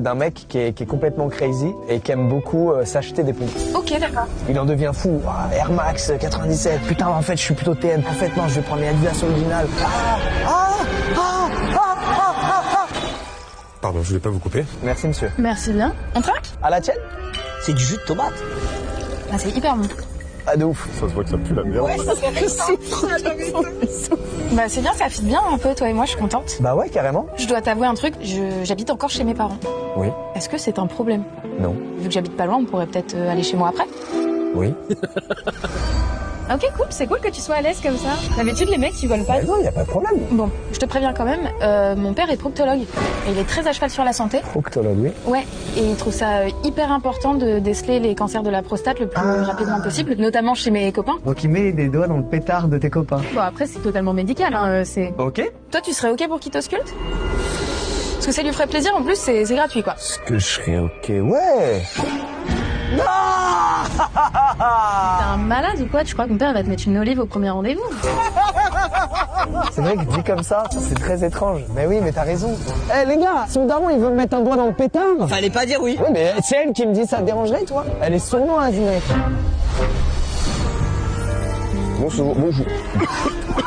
d'un mec qui est complètement crazy et qui aime beaucoup s'acheter des pompes. Ok, d'accord. Il en devient fou. Ah, Air Max 97. Putain, en fait, je suis plutôt TN. En fait, non, je vais prendre les Adidas originales. Pardon, je voulais pas vous couper. Merci, monsieur. Merci bien. On trinque? À la tienne? C'est du jus de tomate. Ah, c'est hyper bon. Ah, de ouf. Ça se voit que ça pue la merde. Bah c'est bien, ça fit bien un peu, toi et moi, je suis contente. Bah ouais, carrément. Je dois t'avouer un truc, j'habite encore chez mes parents. Oui. Est-ce que c'est un problème? Non. Vu que j'habite pas loin, on pourrait peut-être aller chez moi après. Oui. Ok, cool, c'est cool que tu sois à l'aise comme ça. D'habitude, les mecs, ils veulent pas. Bah non, y a pas de problème. Bon, je te préviens quand même, mon père est proctologue et il est très à cheval sur la santé. Proctologue, oui. Ouais, et il trouve ça hyper important de déceler les cancers de la prostate le plus rapidement possible, notamment chez mes copains. Donc il met des doigts dans le pétard de tes copains. Bon, après, c'est totalement médical, hein, c'est... Ok. Toi, tu serais ok pour qu'il t'ausculte? Parce que ça lui ferait plaisir, en plus, c'est gratuit, quoi. Est-ce que je serais ok? Ouais. Non. T'es un malade ou quoi? Tu crois que mon père va te mettre une olive au premier rendez-vous? C'est vrai que dit comme ça, c'est très étrange. Mais oui, mais t'as raison. Eh les gars, son daron il veut me mettre un doigt dans le pétard. Fallait pas dire oui. Oui, mais c'est elle qui me dit ça te dérangerait, toi? Elle est sournoise, mec. Bonjour. Bonjour.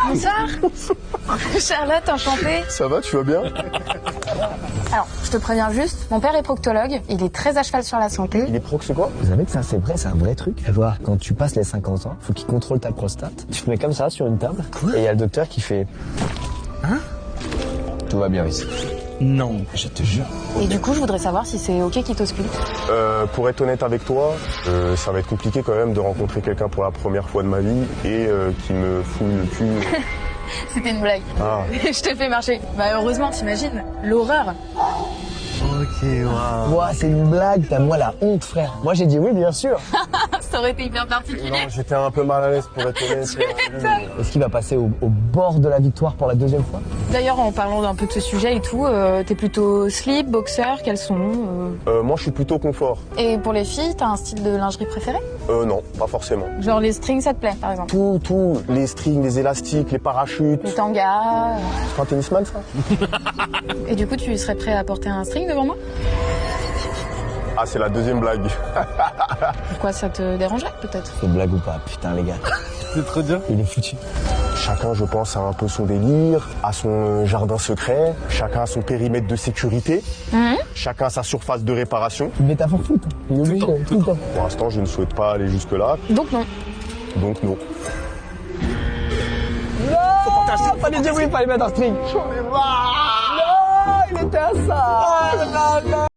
Bonsoir. Charlotte, enchantée. Ça va, tu vas bien? Alors, je te préviens juste, mon père est proctologue, il est très à cheval sur la santé. Il est prox quoi? Vous savez que ça c'est vrai, c'est un vrai truc. Voir, quand tu passes les 50 ans, faut qu'il contrôle ta prostate. Tu te mets comme ça sur une table. Quoi? Et il y a le docteur qui fait... Hein? Tout va bien ici. Non. Je te jure. Et du coup, je voudrais savoir si c'est ok qu'il t'ausculte. Pour être honnête avec toi, ça va être compliqué quand même de rencontrer quelqu'un pour la première fois de ma vie et qui me fout le cul. C'était une blague. Ah. Je te fais marcher. Bah heureusement, t'imagines, l'horreur. Ok, waouh. Ouah, c'est une blague, t'as moi la honte, frère. Moi j'ai dit oui, bien sûr. Ça aurait été hyper particulier. Non, j'étais un peu mal à l'aise pour être honnête. Est-ce qu'il va passer au bord de la victoire pour la deuxième fois? D'ailleurs, en parlant un peu de ce sujet et tout, t'es plutôt slip, boxer, quels sont Moi, je suis plutôt confort. Et pour les filles, t'as un style de lingerie préféré? Non, pas forcément. Genre les strings, ça te plaît, par exemple? Tout, les strings, les élastiques, les parachutes. Les tangas. C'est pas un tennisman, ça? Et du coup, tu serais prêt à porter un string devant moi? Ah, c'est la deuxième blague. Pourquoi ça te dérangerait, peut-être? C'est blague ou pas? Putain, les gars. C'est trop dur. Il est foutu. Chacun, je pense, a un peu son délire, a son jardin secret, chacun a son périmètre de sécurité, chacun a sa surface de réparation. Une métaphore foot. Il est obligé, tout le temps. Pour l'instant, je ne souhaite pas aller jusque-là, Donc non. donc non. Non, fallait dire oui, fallait mettre un string. J'en ai marre. Non, il était à ça.